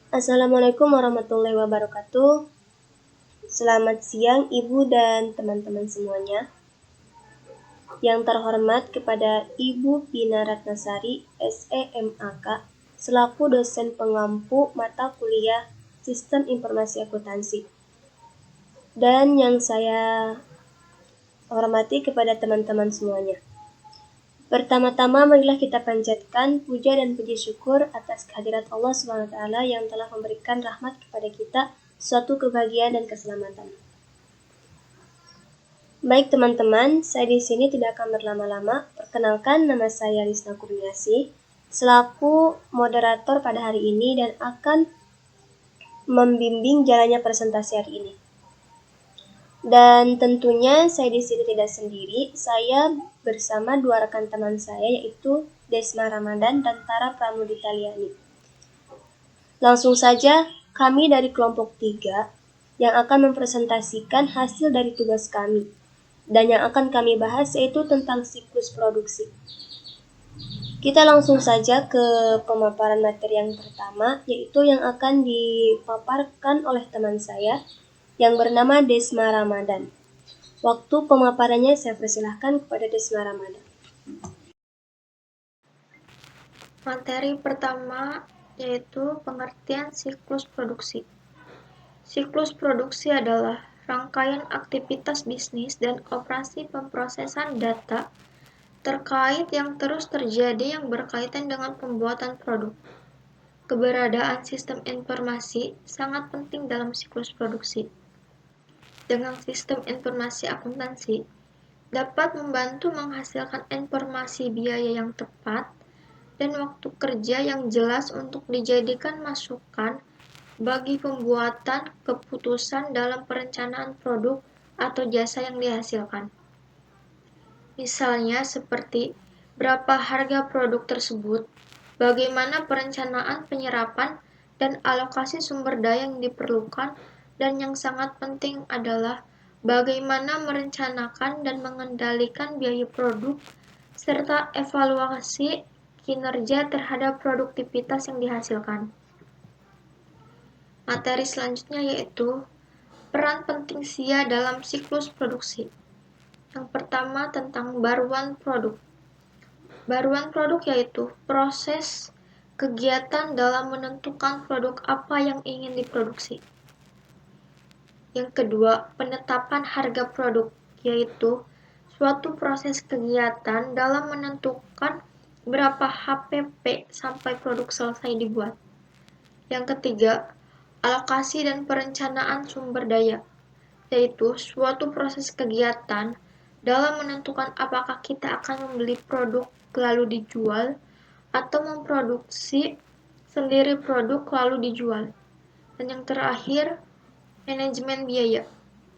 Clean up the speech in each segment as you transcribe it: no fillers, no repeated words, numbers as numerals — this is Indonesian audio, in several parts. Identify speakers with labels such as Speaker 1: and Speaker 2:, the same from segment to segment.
Speaker 1: Assalamualaikum warahmatullahi wabarakatuh. Selamat siang Ibu dan teman-teman semuanya. Yang terhormat kepada Ibu Pina Ratnasari, SEMAK, selaku dosen pengampu mata kuliah Sistem Informasi Akuntansi. Dan yang saya hormati kepada teman-teman semuanya. Pertama-tama marilah kita panjatkan puja dan puji syukur atas kehadirat Allah SWT yang telah memberikan rahmat kepada kita, suatu kebahagiaan dan keselamatan. Baik teman-teman, saya di sini tidak akan berlama-lama. Perkenalkan, nama saya Lisna Kurniasih, selaku moderator pada hari ini dan akan membimbing jalannya presentasi hari ini. Dan tentunya saya di sini tidak sendiri, saya bersama dua rekan teman saya yaitu Desma Ramadan dan Tara Pramudita Liani. Langsung saja, kami dari kelompok 3 yang akan mempresentasikan hasil dari tugas kami. Dan yang akan kami bahas yaitu tentang siklus produksi. Kita langsung saja ke pemaparan materi yang pertama, yaitu yang akan dipaparkan oleh teman saya yang bernama Desma Ramadan. Waktu pemaparannya saya persilahkan kepada Desma Ramadan.
Speaker 2: Materi pertama yaitu pengertian siklus produksi. Siklus produksi adalah rangkaian aktivitas bisnis dan operasi pemrosesan data terkait yang terus terjadi yang berkaitan dengan pembuatan produk. Keberadaan sistem informasi sangat penting dalam siklus produksi. Dengan sistem informasi akuntansi, dapat membantu menghasilkan informasi biaya yang tepat dan waktu kerja yang jelas untuk dijadikan masukan bagi pembuatan keputusan dalam perencanaan produk atau jasa yang dihasilkan. Misalnya seperti berapa harga produk tersebut, bagaimana perencanaan penyerapan dan alokasi sumber daya yang diperlukan, dan yang sangat penting adalah bagaimana merencanakan dan mengendalikan biaya produk serta evaluasi kinerja terhadap produktivitas yang dihasilkan. Materi selanjutnya yaitu peran penting SIA dalam siklus produksi. Yang pertama tentang baruan produk. Baruan produk yaitu proses kegiatan dalam menentukan produk apa yang ingin diproduksi. Yang kedua, penetapan harga produk, yaitu suatu proses kegiatan dalam menentukan berapa HPP sampai produk selesai dibuat. Yang ketiga, alokasi dan perencanaan sumber daya, yaitu suatu proses kegiatan dalam menentukan apakah kita akan membeli produk lalu dijual atau memproduksi sendiri produk lalu dijual. Dan yang terakhir, manajemen biaya,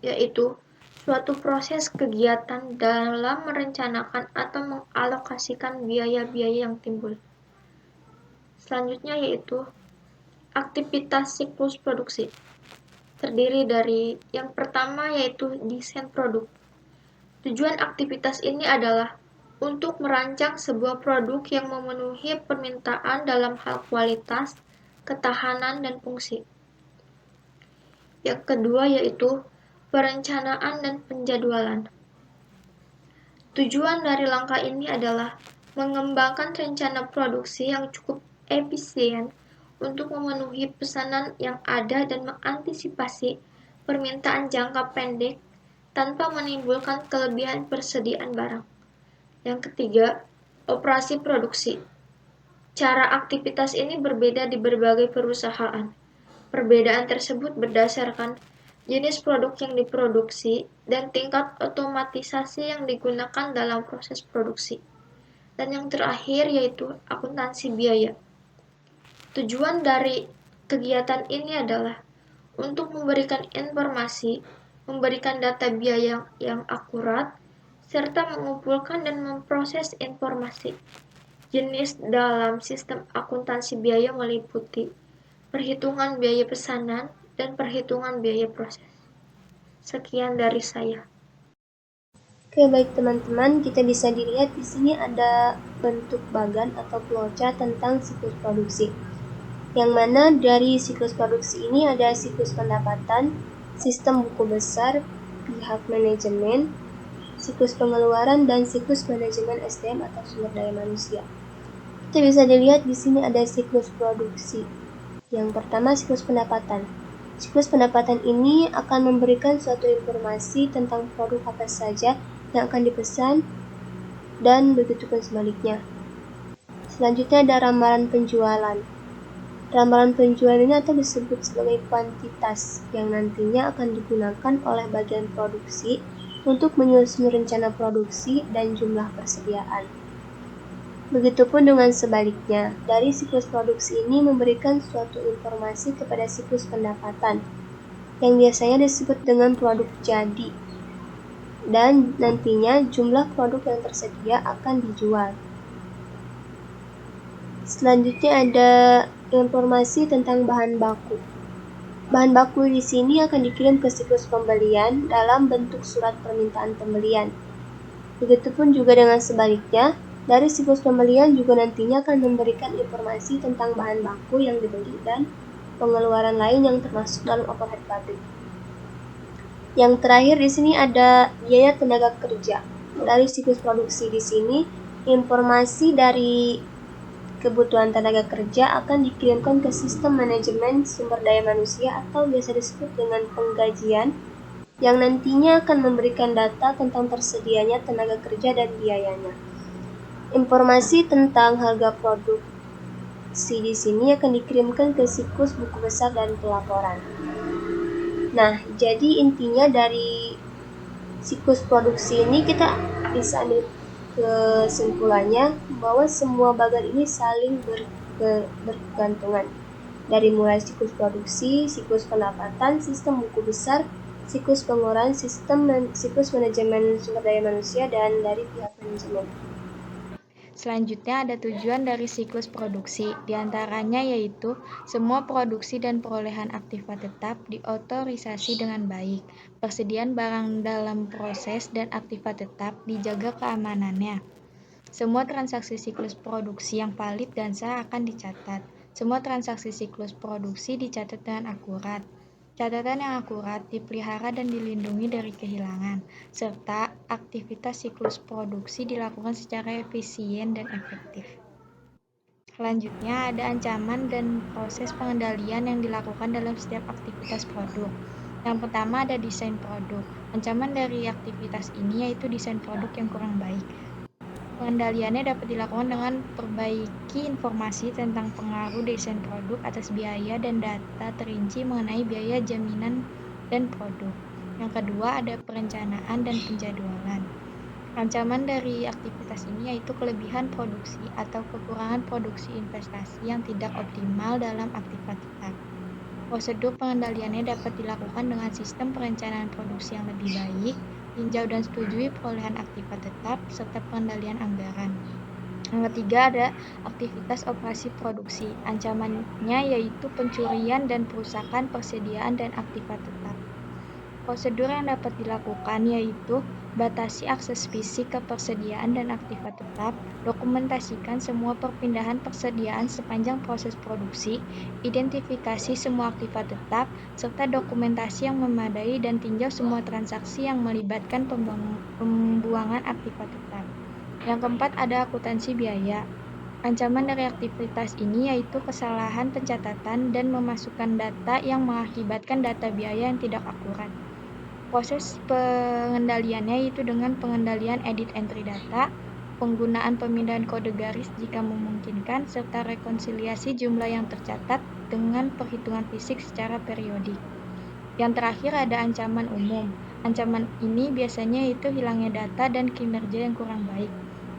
Speaker 2: yaitu suatu proses kegiatan dalam merencanakan atau mengalokasikan biaya-biaya yang timbul. Selanjutnya yaitu aktivitas siklus produksi. Terdiri dari yang pertama yaitu desain produk. Tujuan aktivitas ini adalah untuk merancang sebuah produk yang memenuhi permintaan dalam hal kualitas, ketahanan, dan fungsi. Yang kedua yaitu perencanaan dan penjadwalan. Tujuan dari langkah ini adalah mengembangkan rencana produksi yang cukup efisien untuk memenuhi pesanan yang ada dan mengantisipasi permintaan jangka pendek tanpa menimbulkan kelebihan persediaan barang. Yang ketiga, operasi produksi. Cara aktivitas ini berbeda di berbagai perusahaan. Perbedaan tersebut berdasarkan jenis produk yang diproduksi dan tingkat otomatisasi yang digunakan dalam proses produksi. Dan yang terakhir yaitu akuntansi biaya. Tujuan dari kegiatan ini adalah untuk memberikan informasi, memberikan data biaya yang akurat, serta mengumpulkan dan memproses informasi. Jenis dalam sistem akuntansi biaya meliputi perhitungan biaya pesanan dan perhitungan biaya proses. Sekian dari saya.
Speaker 1: Oke, baik teman-teman, kita bisa dilihat di sini ada bentuk bagan atau flowchart tentang siklus produksi. yang mana dari siklus produksi ini ada siklus pendapatan, sistem buku besar, pihak manajemen, siklus pengeluaran, dan siklus manajemen SDM atau sumber daya manusia. Kita bisa dilihat di sini ada siklus produksi. Yang pertama, siklus pendapatan. Siklus pendapatan ini akan memberikan suatu informasi tentang produk apa saja yang akan dipesan dan begitu pun sebaliknya. Selanjutnya ada ramalan penjualan. Ramalan penjualan ini atau disebut sebagai kuantitas yang nantinya akan digunakan oleh bagian produksi untuk menyusun rencana produksi dan jumlah persediaan. Begitupun dengan sebaliknya, dari siklus produksi ini memberikan suatu informasi kepada siklus pendapatan, yang biasanya disebut dengan produk jadi, dan nantinya jumlah produk yang tersedia akan dijual. Selanjutnya ada informasi tentang bahan baku. Bahan baku di sini akan dikirim ke siklus pembelian dalam bentuk surat permintaan pembelian. Begitupun juga dengan sebaliknya, dari siklus pembelian juga nantinya akan memberikan informasi tentang bahan baku yang dibeli dan pengeluaran lain yang termasuk dalam overhead pabrik. Yang terakhir di sini ada biaya tenaga kerja. Dari siklus produksi di sini, informasi dari kebutuhan tenaga kerja akan dikirimkan ke sistem manajemen sumber daya manusia atau biasa disebut dengan penggajian, yang nantinya akan memberikan data tentang tersedianya tenaga kerja dan biayanya. Informasi tentang harga produksi di sini akan dikirimkan ke siklus buku besar dan pelaporan. Nah, jadi intinya dari siklus produksi ini kita bisa ambil kesimpulannya bahwa semua bagian ini saling bergantungan. Dari mulai siklus produksi, siklus pendapatan, sistem buku besar, siklus pengeluaran, siklus manajemen sumber daya manusia, dan dari pihak manajemen.
Speaker 3: Selanjutnya ada tujuan dari siklus produksi, diantaranya yaitu semua produksi dan perolehan aktiva tetap diotorisasi dengan baik, persediaan barang dalam proses dan aktiva tetap dijaga keamanannya. Semua transaksi siklus produksi yang valid dan sah akan dicatat. Semua transaksi siklus produksi dicatat dengan akurat. Catatan yang akurat dipelihara dan dilindungi dari kehilangan, serta aktivitas siklus produksi dilakukan secara efisien dan efektif. Selanjutnya ada ancaman dan proses pengendalian yang dilakukan dalam setiap aktivitas produk. Yang pertama ada desain produk. Ancaman dari aktivitas ini yaitu desain produk yang kurang baik. Pengendaliannya dapat dilakukan dengan perbaiki informasi tentang pengaruh desain produk atas biaya dan data terinci mengenai biaya jaminan dan produk. Yang kedua ada perencanaan dan penjadwalan. Ancaman dari aktivitas ini yaitu kelebihan produksi atau kekurangan produksi investasi yang tidak optimal dalam aktivitas tetap. Prosedur pengendaliannya dapat dilakukan dengan sistem perencanaan produksi yang lebih baik, tinjau dan setujui perolehan aktiva tetap, serta pengendalian anggaran. Yang ketiga ada aktivitas operasi produksi. Ancamannya yaitu pencurian dan perusakan persediaan dan aktiva tetap. Prosedur yang dapat dilakukan yaitu batasi akses fisik ke persediaan dan aktiva tetap, dokumentasikan semua perpindahan persediaan sepanjang proses produksi, identifikasi semua aktiva tetap, serta dokumentasi yang memadai dan tinjau semua transaksi yang melibatkan pembuangan aktiva tetap. Yang keempat ada akuntansi biaya. Ancaman dari aktivitas ini yaitu kesalahan pencatatan dan memasukkan data yang mengakibatkan data biaya yang tidak akurat. Proses pengendaliannya yaitu dengan pengendalian edit entry data, penggunaan pemindahan kode garis jika memungkinkan, serta rekonsiliasi jumlah yang tercatat dengan perhitungan fisik secara periodik. Yang terakhir ada ancaman umum. Ancaman ini biasanya yaitu hilangnya data dan kinerja yang kurang baik.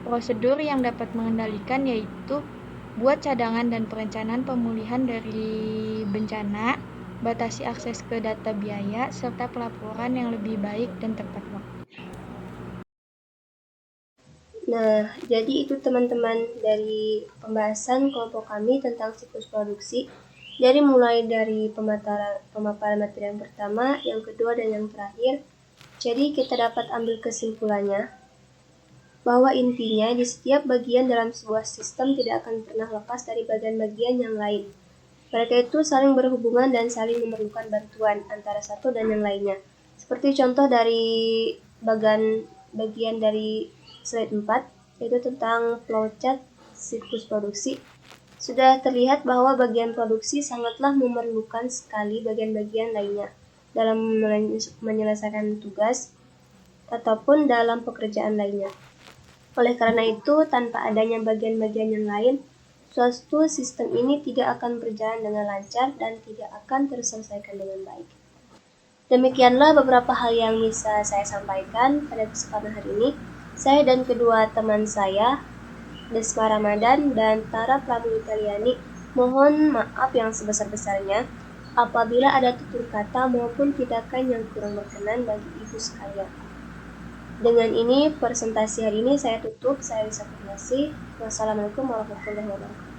Speaker 3: Prosedur yang dapat mengendalikan yaitu buat cadangan dan perencanaan pemulihan dari bencana, batasi akses ke data biaya, serta pelaporan yang lebih baik dan tepat waktu.
Speaker 1: Nah, jadi itu teman-teman dari pembahasan kelompok kami tentang siklus produksi. Dari mulai dari pemaparan materi yang pertama, yang kedua, dan yang terakhir. Jadi kita dapat ambil kesimpulannya bahwa intinya di setiap bagian dalam sebuah sistem tidak akan pernah lepas dari bagian-bagian yang lain. Mereka itu saling berhubungan dan saling memerlukan bantuan antara satu dan yang lainnya. Seperti contoh dari bagian dari slide 4, yaitu tentang flowchart siklus produksi. Sudah terlihat bahwa bagian produksi sangatlah memerlukan sekali bagian-bagian lainnya dalam menyelesaikan tugas ataupun dalam pekerjaan lainnya. Oleh karena itu, tanpa adanya bagian-bagian yang lain, suatu sistem ini tidak akan berjalan dengan lancar dan tidak akan terselesaikan dengan baik. Demikianlah beberapa hal yang bisa saya sampaikan pada kesempatan hari ini. Saya dan kedua teman saya, Desma Ramadan dan Tara Pramuditaliani, mohon maaf yang sebesar-besarnya apabila ada tutur kata maupun tindakan yang kurang berkenan bagi ibu sekalian. Dengan ini, presentasi hari ini saya tutup. Saya Lisa Kurniasi. Wassalamualaikum warahmatullahi wabarakatuh.